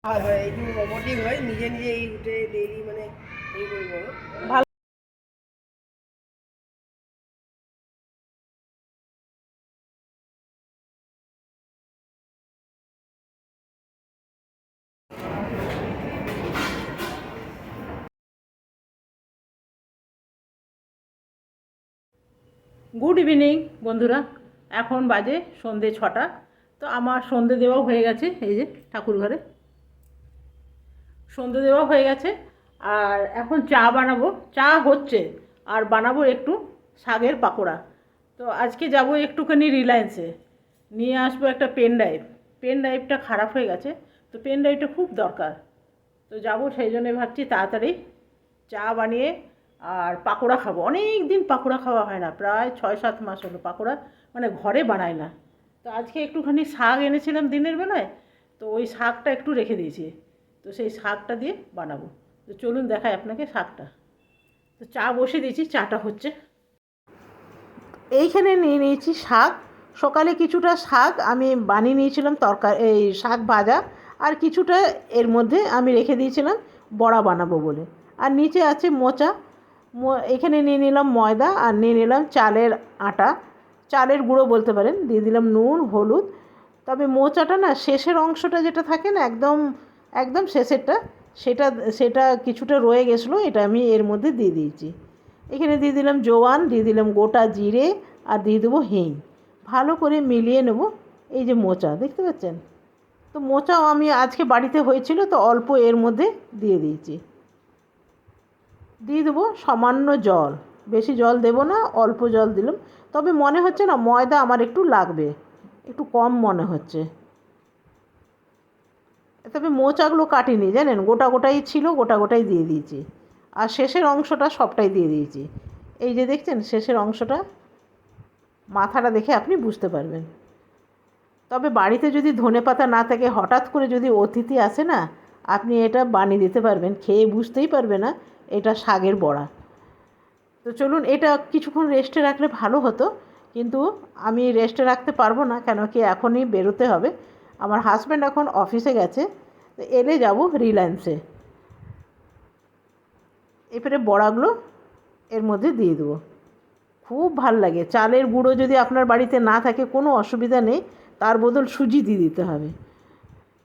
আর হয় একটু রোবটিক হয়, নিজে নিজে এই উঠে ডেইলি মানে এই করবো ভালো। গুড ইভিনিং বন্ধুরা, এখন বাজে সন্ধে 6টা। তো আমার সন্ধে দেওয়াও হয়ে গেছে, এই যে ঠাকুর ঘরে সন্ধে দেওয়া হয়ে গেছে। আর এখন চা বানাবো, চা হচ্ছে, আর বানাবো একটু শাকের পাকোড়া। তো আজকে যাব একটুখানি রিলায়েন্সে, নিয়ে আসবো একটা পেন ড্রাইভ। পেন ড্রাইভটা খারাপ হয়ে গেছে, তো পেন ড্রাইভটা খুব দরকার। তো যাব, সেই জন্যে ভাবছি তাড়াতাড়ি চা বানিয়ে আর পাকোড়া খাবো। অনেক দিন পাকোড়া খাওয়া হয় না, প্রায় 6-7 মাস হলো পাকোড়া মানে ঘরে বানাই না। তো আজকে একটুখানি শাক এনেছিলাম দিনের বেলায়, তো ওই শাকটা একটু রেখে দিয়েছি, তো সেই শাকটা দিয়ে বানাবো। তো চলুন দেখাই আপনাকে শাকটা। তো চা বসিয়ে দিয়েছি, চাটা হচ্ছে। এইখানে নিয়ে নিয়েছি শাক। সকালে কিছুটা শাক আমি বানিয়ে নিয়েছিলাম তরকারি, এই শাক ভাজা, আর কিছুটা এর মধ্যে আমি রেখে দিয়েছিলাম বড়া বানাবো বলে। আর নিচে আছে মোচা। এখানে নিয়ে নিলাম ময়দা, আর নিয়ে নিলাম চালের আটা, চালের গুঁড়ো বলতে পারেন। দিয়ে দিলাম নুন, হলুদ। তবে মোচাটা না, শেষের অংশটা যেটা থাকে না, একদম একদম শেষেরটা, সেটা সেটা কিছুটা রয়ে গেছিলো, এটা আমি এর মধ্যে দিয়ে দিয়েছি। এখানে দিয়ে দিলাম জোয়ান, দিয়ে দিলাম গোটা জিরে, আর দিয়ে দেবো হিং। ভালো করে মিলিয়ে নেব। এই যে মোচা দেখতে পাচ্ছেন, তো মোচাও আমি আজকে বাড়িতে হয়েছিল, তো অল্প এর মধ্যে দিয়ে দিয়েছি। দিয়ে দেবো সামান্য জল, বেশি জল দেবো না, অল্প জল দিলাম। তবে মনে হচ্ছে না ময়দা আমার একটু লাগবে, একটু কম মনে হচ্ছে। তবে মোচাগুলো কাটিনি জানেন, গোটা গোটাই ছিল, গোটা গোটাই দিয়ে দিয়েছি। আর শেষের অংশটা সবটাই দিয়ে দিয়েছি। এই যে দেখছেন শেষের অংশটা, মাথাটা দেখে আপনি বুঝতে পারবেন। তবে বাড়িতে যদি ধনেপাতা না থাকে, হঠাৎ করে যদি অতিথি আসে না, আপনি এটা বানিয়ে দিতে পারবেন, খেয়ে বুঝতেই পারবে না এটা শাকের বড়া। তো চলুন, এটা কিছুক্ষণ রেস্টে রাখলে ভালো হতো, কিন্তু আমি রেস্টে রাখতে পারবো না, কেন কি এখনই বেরোতে হবে। আমার হাজব্যান্ড এখন অফিসে গেছে, তো এলে যাব রিলায়েন্সে। এবারে বড়াগুলো এর মধ্যে দিয়ে দেবো। খুব ভাল লাগে। চালের গুঁড়ো যদি আপনার বাড়িতে না থাকে কোনো অসুবিধা নেই, তার বদল সুজি দিয়ে দিতে হবে।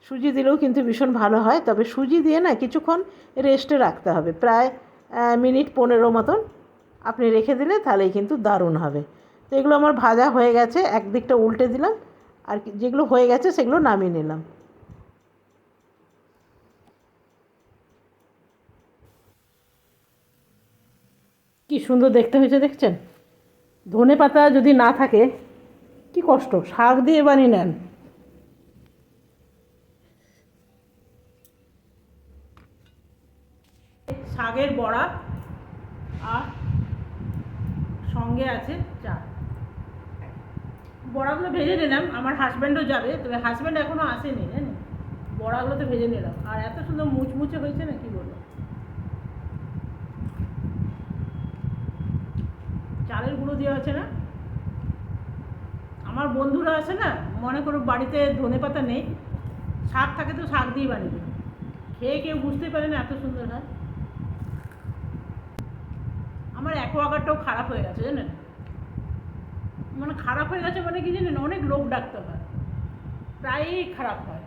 সুজি দিলেও কিন্তু ভীষণ ভালো হয়, তবে সুজি দিয়ে না কিছুক্ষণ রেস্টে রাখতে হবে, প্রায় মিনিট 15 মতন আপনি রেখে দিলে তাহলেই কিন্তু দারুণ হবে। তো এগুলো আমার ভাজা হয়ে গেছে, একদিকটা উল্টে দিলাম, আর যেগুলো হয়ে গেছে সেগুলো নামিয়ে নিলাম। কি সুন্দর দেখতে হয়েছে দেখছেন। ধনে পাতা যদি না থাকে কি কষ্ট, শাক দিয়ে বানিয়ে নেন। শাকের বড়া, আর সঙ্গে আছে চা। বড়াগুলো ভেজে নিলাম, আমার হাজব্যান্ডও যাবে, তবে হাজব্যান্ড এখনও আসেনি জানেন। বড়াগুলো তো ভেজে নিলাম, আর এত সুন্দর মুচমুচে হয়েছে না, কি বলবো। চালের গুঁড়ো দেওয়া আছে না। আমার বন্ধুরা আছে না, মনে করো বাড়িতে ধনেপাতা নেই, শাক থাকে তো শাক দিয়ে বানিয়ে দিই। খেয়ে কেউ বুঝতে পারে না, এত সুন্দর হয়। আমার অ্যাকোয়াগার্ডটাও খারাপ হয়ে গেছে জানেন, মানে খারাপ হয়ে গেছে মানে কি জানেন, অনেক লোক ডাকতে হয়, প্রায়ই খারাপ হয়,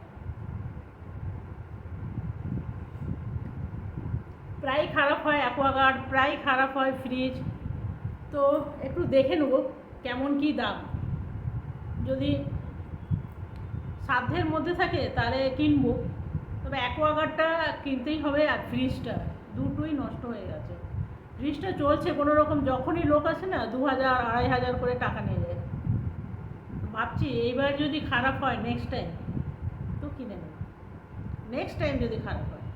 প্রায় খারাপ হয় অ্যাকোয়াগার্ড, প্রায় খারাপ হয় ফ্রিজ। তো একটু দেখে নেব কেমন কি দাম। যদি সাধ্যের মধ্যে থাকে তাহলে কিনবো, তবে অ্যাকোয়াগার্ডটা কিনতেই হবে, আর ফ্রিজটা দুটোই নষ্ট হয়ে গেছে। ফ্রিজটা চলছে কোনো রকম, যখনই লোক আসে না 2000-2500 করে টাকা নিয়ে যায়। ভাবছি এইবার যদি খারাপ হয় নেক্সট টাইম তো কিনে নেব, নেক্সট টাইম যদি খারাপ হয়।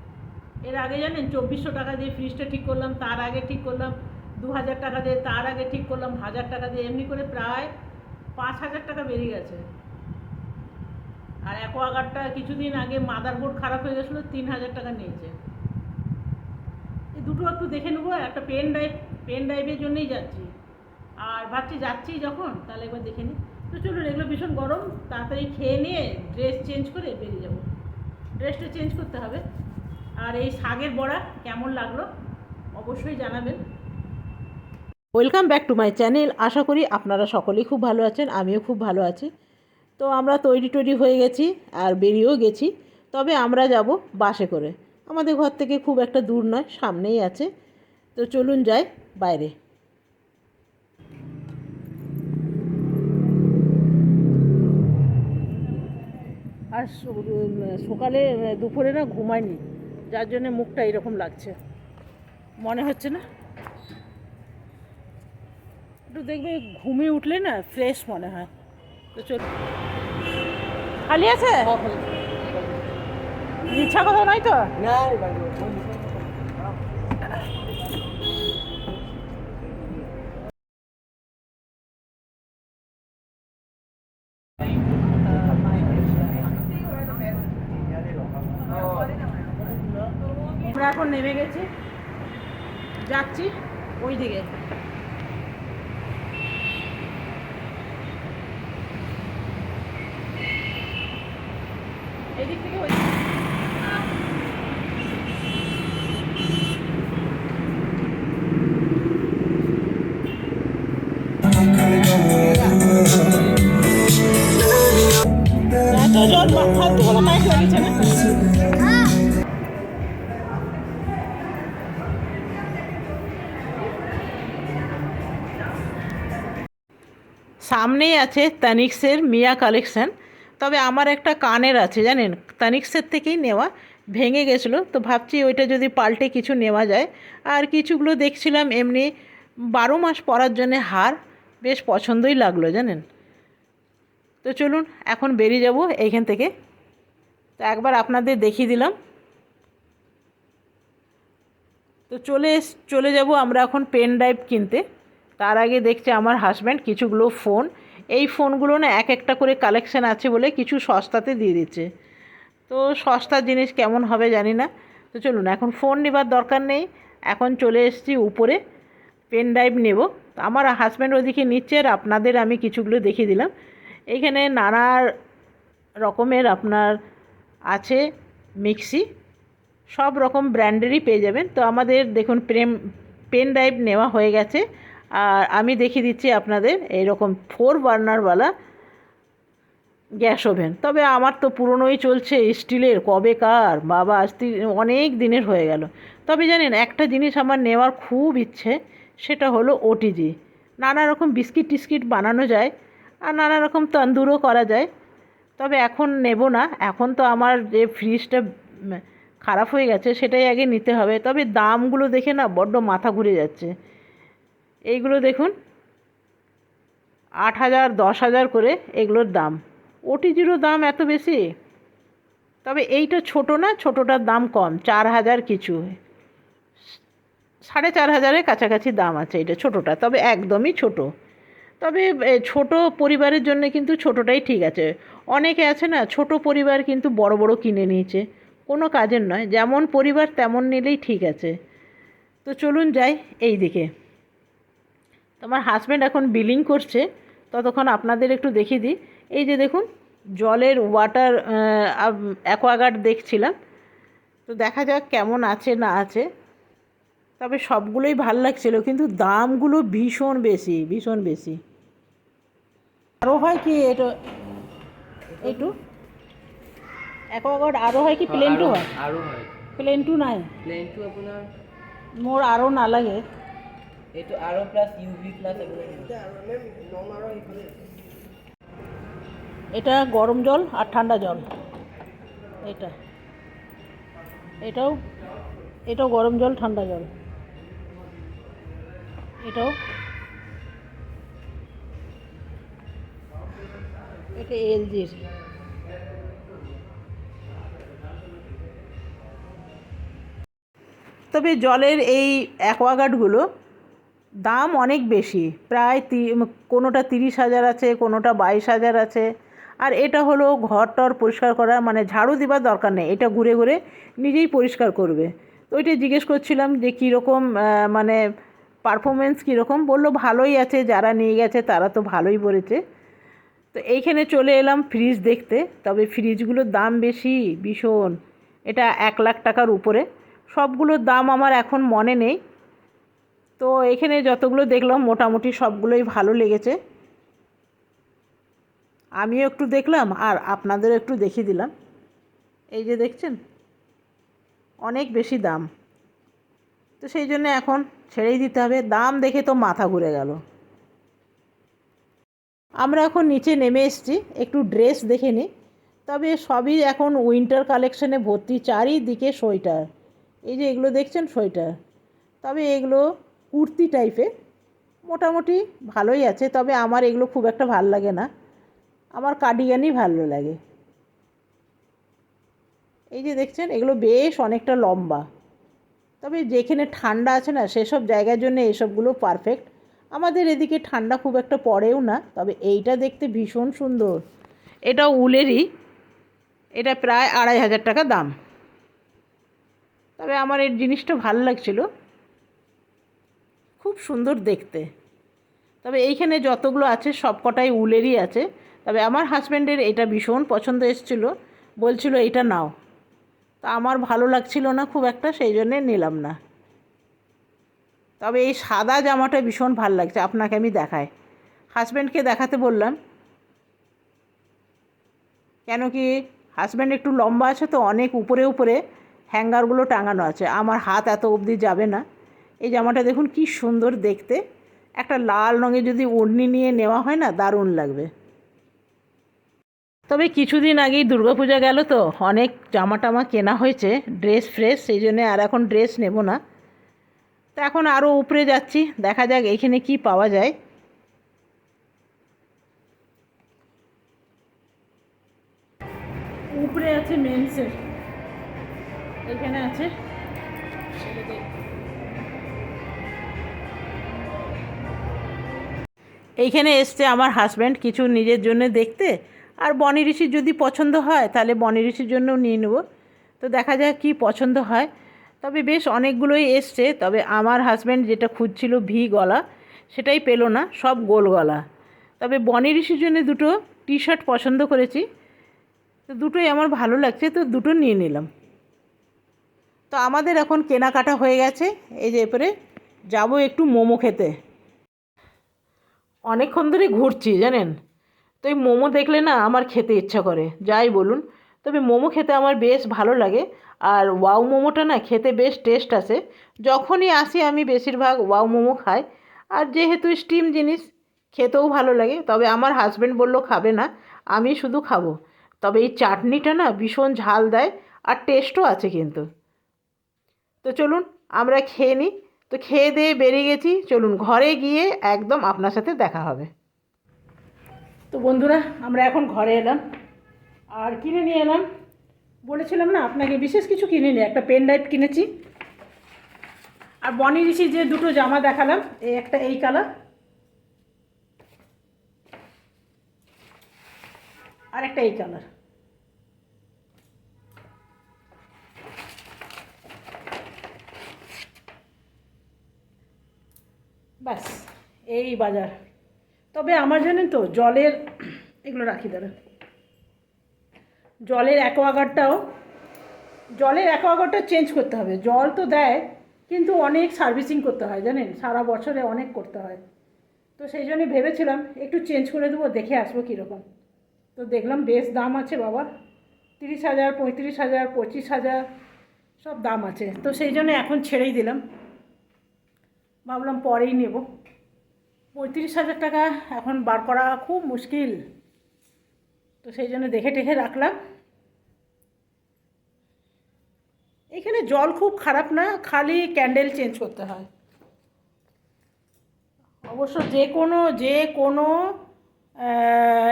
এর আগে জানেন 2400 টাকা দিয়ে ফ্রিজটা ঠিক করলাম, তার আগে ঠিক করলাম 2000 টাকা দিয়ে, তার আগে ঠিক করলাম 1000 টাকা দিয়ে, এমনি করে প্রায় 5000 টাকা বেরিয়ে গেছে। আর অ্যাকোয়াগার্ডটা কিছুদিন আগে মাদারবোর্ড খারাপ হয়ে গেছিলো, 3000 টাকা নিয়েছে। এই দুটো একটু দেখে নেবো। একটা পেন ড্রাইভের জন্যই যাচ্ছি, আর ভাবছি যাচ্ছি যখন তাহলে একবার দেখে নিই। তো চলুন, এগুলো ভীষণ গরম, তাড়াতাড়ি খেয়ে নিয়ে ড্রেস চেঞ্জ করে বেরিয়ে যাবো। ড্রেসটা চেঞ্জ করতে হবে। আর এই শাকের বড়া কেমন লাগলো অবশ্যই জানাবেন। Welcome back to my channel. আশা করি আপনারা সকলেই খুব ভালো আছেন, আমিও খুব ভালো আছি। তো আমরা তৈরি হয়ে গেছি আর বেরিয়েও গেছি। তবে আমরা যাব বাসে করে, আমাদের ঘর থেকে খুব একটা দূর নয়, সামনেই আছে। তো চলুন যাই বাইরে। আর সকালে দুপুরে না ঘুমায়নি, যার জন্য মুখটা এরকম লাগছে, মনে হচ্ছে না। একটু দেখবে ঘুমিয়ে উঠলে না ফ্রেশ মনে হয়। তো চল, খালি আছে, ইচ্ছা কথা নয় তো। আমরা এখন নেমে গেছি, যাচ্ছি ওই দিকে। এই দিক থেকে ওই জল ফালতু কোনো মাইক লাগিয়েছে না। সামনেই আছে তানিক্সের মিয়া কালেকশান। তবে আমার একটা কানের আছে জানেন, তানিক্সের থেকেই নেওয়া, ভেঙে গেছিলো। তো ভাবছি ওইটা যদি পাল্টে কিছু নেওয়া যায়। আর কিছুগুলো দেখছিলাম এমনি 12 মাস পরার জন্যে হার, বেশ পছন্দই লাগলো জানেন। তো চলুন এখন বেরিয়ে যাব এইখান থেকে। তো একবার আপনাদের দেখিয়ে দিলাম। তো চলে যাব আমরা এখন পেন ড্রাইভ কিনতে। তার আগে দেখছি আমার হাজব্যান্ড কিছুগুলো ফোন, এই ফোনগুলো না এক একটা করে কালেকশান আছে বলে কিছু সস্তাতে দিয়ে দিচ্ছে। তো সস্তার জিনিস কেমন হবে জানি না। তো চলুন, এখন ফোন নেবার দরকার নেই, এখন চলে এসেছি উপরে পেন ড্রাইভ নেব। আমার হাজব্যান্ড ওদিকে নিচ্ছে আর আপনাদের আমি কিছুগুলো দেখিয়ে দিলাম। এইখানে নানা রকমের আপনার আছে মিক্সি, সব রকম ব্র্যান্ডেরই পেয়ে যাবেন। তো আমাদের দেখুন পেন ড্রাইভ নেওয়া হয়ে গেছে। আর আমি দেখিয়ে দিচ্ছি আপনাদের এইরকম 4 বার্নারওয়ালা গ্যাস ওভেন। তবে আমার তো পুরনোই চলছে স্টিলের, কবেকার বাবা, অনেক দিনের হয়ে গেল। তবে জানেন একটা জিনিস আমার নেওয়ার খুব ইচ্ছে, সেটা হলো ওটিজি। নানা রকম বিস্কিট টিস্কিট বানানো যায় আর নানা রকম তন্দুরও করা যায়। তবে এখন নেব না, এখন তো আমার যে ফ্রিজটা খারাপ হয়ে গেছে সেটাই আগে নিতে হবে। তবে দামগুলো দেখে না বড্ড মাথা ঘুরে যাচ্ছে। এইগুলো দেখুন 8,000 10,000 করে এগুলোর দাম। ওটিজিরও দাম এত বেশি। তবে এইটা ছোটো না, ছোটোটার দাম কম, 4,000 কিছু, 4,500-এর কাছাকাছি দাম আছে এটা ছোটোটা, তবে একদমই ছোট। তবে ছোট পরিবারের জন্য কিন্তু ছোটোটাই ঠিক আছে। অনেকে আছে না ছোট পরিবার কিন্তু বড় বড় কিনে নিয়েছে, কোনো কাজের নয়, যেমন পরিবার তেমন নিলেই ঠিক আছে। তো চলুন যাই এই দিকে। তোমার হাজব্যান্ড এখন বিলিং করছে, ততক্ষণ আপনাদের একটু দেখিয়ে দিই। এই যে দেখুন জলের ওয়াটার অ্যাকোয়াগার্ড দেখছিলাম, তো দেখা যাক কেমন আছে না আছে। তবে সবগুলোই ভাল লাগছিল, কিন্তু দামগুলো ভীষণ বেশি, ভীষণ বেশি। আরও হয় কি এটা, এইটু অ্যাকোয়াগার্ড আরও হয় কি প্লেন টু হয়? আৰু হয়, প্লেন টু নাই, প্লেনটো আপোনাৰ মোৰ আরও নালাগে। এইটো আৰু প্লাছ ইউভি প্লাছ এইবোৰ এটা গরম জল আর ঠান্ডা জল, এটা এটাও এটাও গরম জল ঠান্ডা জল, এটাও, এটা এলজির। তবে জলের এই অ্যাকোয়াগার্ডগুলো দাম অনেক বেশি, প্রায় কোনোটা 30,000 আছে, কোনোটা 22,000 আছে। আর এটা হলো ঘর টর পরিষ্কার করা, মানে ঝাড়ু দেবার দরকার নেই, এটা ঘুরে ঘুরে নিজেই পরিষ্কার করবে। তো ওইটাই জিজ্ঞেস করছিলাম যে কীরকম মানে পারফরমেন্স কীরকম। বললো ভালোই আছে, যারা নিয়ে গেছে তারা তো ভালোই বলেছে। তো এইখানে চলে এলাম ফ্রিজ দেখতে। তবে ফ্রিজগুলোর দাম বেশি ভীষণ, এটা 1 লাখ টাকার উপরে। সবগুলোর দাম আমার এখন মনে নেই। তো এখানে যতগুলো দেখলাম মোটামুটি সবগুলোই ভালো লেগেছে। আমিও একটু দেখলাম আর আপনাদেরও একটু দেখিয়ে দিলাম। এই যে দেখছেন, অনেক বেশি দাম। তো সেই জন্য এখন ছেড়েই দিতে হবে। দাম দেখে তো মাথা ঘুরে গেল। আমরা এখন নিচে নেমে এসেছি, একটু ড্রেস দেখে নিই। তবে সবই এখন উইন্টার কালেকশানে ভর্তি, চারিদিকে সোয়েটার। এই যে এগুলো দেখছেন সোয়েটার, তবে এগুলো কুর্তি টাইপের, মোটামুটি ভালোই আছে। তবে আমার এগুলো খুব একটা ভালো লাগে না, আমার কার্ডিগানই ভালো লাগে। এই যে দেখছেন এগুলো বেশ অনেকটা লম্বা। তবে যেখানে ঠান্ডা আছে না সেসব জায়গার জন্য এসবগুলো পারফেক্ট। আমাদের এদিকে ঠান্ডা খুব একটা পড়েও না। তবে এইটা দেখতে ভীষণ সুন্দর, এটা উলেরই, এটা প্রায় 2500 টাকা দাম। তবে আমার এই জিনিসটা ভালো লাগছিল, খুব সুন্দর দেখতে। তবে এইখানে যতগুলো আছে সব কটাই উলেরই আছে। তবে আমার হাজব্যান্ডের এটা ভীষণ পছন্দ এসেছিলো, বলছিল এটা নাও। তা আমার ভালো লাগছিল না খুব একটা, সেই জন্যে নিলাম না। তবে এই সাদা জামাটা ভীষণ ভালো লাগছে, আপনাকে আমি দেখাই। হাজব্যান্ডকে দেখাতে বললাম, কেন কি হাজব্যান্ড একটু লম্বা আছে তো, অনেক উপরে উপরে হ্যাঙ্গারগুলো টাঙানো আছে, আমার হাত এত অবধি যাবে না। এই জামাটা দেখুন কি সুন্দর দেখতে, একটা লাল রঙে যদি ওড়নি নিয়ে নেওয়া হয় না দারুণ লাগবে। তবে কিছুদিন আগেই দুর্গাপূজা গেল তো অনেক জামা টামা কেনা হয়েছে, ড্রেস ফ্রেস, সেই জন্যে আর এখন ড্রেস নেব না। তো এখন আরও উপরে যাচ্ছি, দেখা যাক এখানে কি পাওয়া যায়। উপরে আছে মেন্সের, এখানে আছে ছেলেদের। এইখানে এসছে আমার হাজব্যান্ড কিছু নিজের জন্য দেখতে, আর বনি ঋষির যদি পছন্দ হয় তাহলে বনি ঋষির জন্যও নিয়ে নেব। তো দেখা যাক কি পছন্দ হয়। তবে বেশ অনেকগুলোই এসছে। তবে আমার হাজব্যান্ড যেটা খুঁজছিল ভি গলা, সেটাই পেলো না, সব গোল গলা। তবে বনি ঋষির জন্য দুটো টি শার্ট পছন্দ করেছি, তো দুটোই আমার ভালো লাগছে, তো দুটো নিয়ে নিলাম। তো আমাদের এখন কেনাকাটা হয়ে গেছে। এই যে এরপরে যাবো একটু মোমো খেতে। অনেকক্ষণ ধরে ঘুরছি জানেন, তো এই মোমো দেখলে না আমার খেতে ইচ্ছা করে, যাই বলুন। তবে মোমো খেতে আমার বেশ ভালো লাগে, আর ওয়াও মোমোটা না খেতে বেশ টেস্ট আছে। যখনই আসি আমি বেশিরভাগ ওয়াও মোমো খাই, আর যেহেতু স্টিম জিনিস খেতেও ভালো লাগে। তবে আমার হাজব্যান্ড বলল খাবে না, আমি শুধু খাবো। তবে এই চাটনিটা না ভীষণ ঝাল দেয়, আর টেস্টও আছে কিন্তু। তো চলুন আমরা খেয়ে নিই। তো খেয়ে দিয়ে বেরিয়ে গেছি, চলুন ঘরে গিয়ে একদম আপনার সাথে দেখা হবে। তো বন্ধুরা আমরা এখন ঘরে এলাম, আর কিনে নিয়ে এলাম, বলেছিলাম না আপনাকে বিশেষ কিছু কিনে নিই, একটা পেন ড্রাইভ কিনেছি। আর বনি ঋষি যে দুটো জামা দেখালাম, এই একটা এই কালার, আর একটা এই কালার। ব্যাস এই বাজার। তবে আমার জানেন তো জলের, এগুলো রাখি দাঁড়া, জলের অ্যাকোয়াগার্ডটা চেঞ্জ করতে হবে। জল তো দেয় কিন্তু অনেক সার্ভিসিং করতে হয় জানেন, সারা বছরে অনেক করতে হয়। তো সেই জন্যই ভেবেছিলাম একটু চেঞ্জ করে দেবো, দেখে আসবো কীরকম। তো দেখলাম বেশ দাম আছে বাবা, 30,000, 35,000, 25,000 সব দাম আছে। তো সেই জন্য এখন ছেড়েই দিলাম, ভাবলাম পরেই নেব। 35,000 টাকা এখন বার করা খুব মুশকিল, তো সেই জন্য দেখে টেখে রাখলাম। এখানে জল খুব খারাপ না, খালি ক্যান্ডেল চেঞ্জ করতে হয়। অবশ্য যে কোনো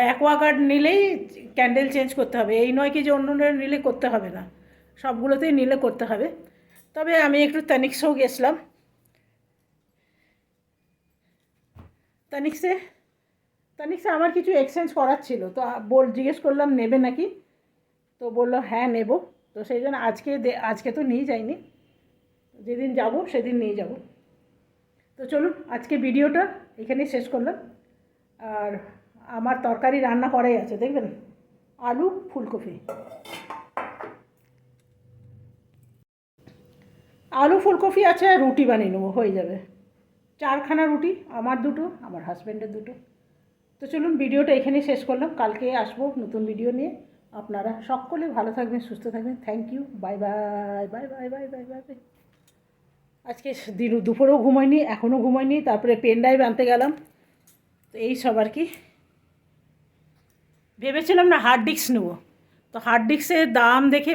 অ্যাকোয়াগার্ড নিলেই ক্যান্ডেল চেঞ্জ করতে হবে, এই নয় কি যে অন্য নিলে করতে হবে না, সবগুলোতেই নিলে করতে হবে। তবে আমি একটু তানিক্সেও গেছিলাম, তানিক্সে আমার কিছু এক্সচেঞ্জ করার ছিল, তো জিজ্ঞেস করলাম নেবে নাকি, তো বললো হ্যাঁ নেব। তো সেই জন্য আজকে তো নিয়ে যাইনি, যেদিন যাব সেদিন নিয়ে যাব। তো চলুন আজকে ভিডিওটা এখানেই শেষ করলাম। আর আমার তরকারি রান্না করাই আছে, দেখবেন, আলু ফুলকপি। আলু ফুলকপি আছে আর রুটি বানিয়ে নেবো, হয়ে যাবে। 4খানা রুটি, আমার 2টো, আমার হাজব্যান্ডের 2টো। তো চলুন ভিডিওটা এখানেই শেষ করলাম, কালকে আসবো নতুন ভিডিও নিয়ে। আপনারা সকলে ভালো থাকবেন, সুস্থ থাকবেন। Thank you, bye bye bye bye bye bye bye bye. আজকে দুপুরেও ঘুমাইনি, এখনও ঘুমাইনি, তারপরে পেন ড্রাইভ আনতে গেলাম। তো এই সব আর কি। ভেবেছিলাম না হার্ড ডিস্ক নেবো, তো হার্ড ডিস্কের দাম দেখে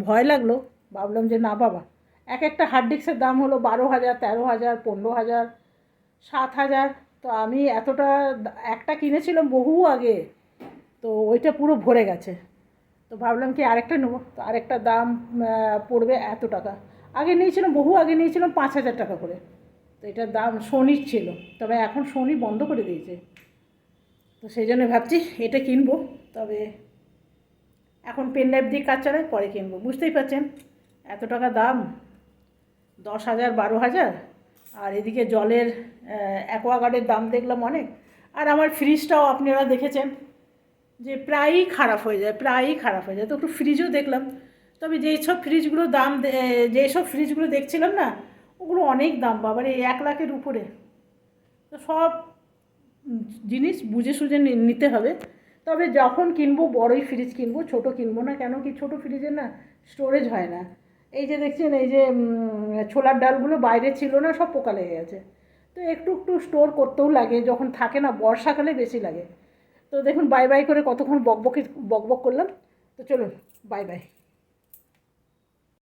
ভয় লাগলো। ভাবলাম যে না বাবা, একটা হার্ড ডিস্কের দাম হলো 12,000, 13,000, 15,000, 7,000। তো আমি এতটা একটা কিনেছিলাম বহু আগে, তো ওইটা পুরো ভরে গেছে। তো ভাবলাম কি আরেকটা নেবো, তো আরেকটা দাম পড়বে এত টাকা। আগে নিয়েছিলাম, বহু আগে নিয়েছিলাম 5,000 টাকা করে। তো এটার দাম সোনির ছিল, তবে এখন সোনি বন্ধ করে দিয়েছে। তো সেই জন্য ভাবছি এটা কিনবো, তবে এখন পেন ড্রাইভ দিয়ে কাজ চালায়, পরে কিনবো। বুঝতেই পারছেন এত টাকা দাম, 10,000, 12,000। আর এদিকে জলের অ্যাকোয়াগার্ডের দাম দেখলাম অনেক। আর আমার ফ্রিজটাও আপনারা দেখেছেন যে প্রায়ই খারাপ হয়ে যায়, তো একটু ফ্রিজও দেখলাম। তবে যেসব ফ্রিজগুলো যেসব ফ্রিজগুলো দেখছিলাম না, ওগুলো অনেক দাম, বাবারে 1 লাখের উপরে। তো সব জিনিস বুঝে সুঝে নিতে হবে। তবে যখন কিনবো বড়ই ফ্রিজ কিনবো, ছোট কিনবো না। কেন কি, ছোট ফ্রিজে না স্টোরেজ হয় না। এই যে দেখছেন, এই যে ছোলার ডালগুলো বাইরে ছিল না, সব পোকা লেগে গেছে। তো একটু একটু স্টোর করতেও লাগে, যখন থাকে না, বর্ষাকালে বেশি লাগে। তো দেখুন বাই বাই করে কতক্ষণ বকবক করলাম। তো চলুন, বাই বাই।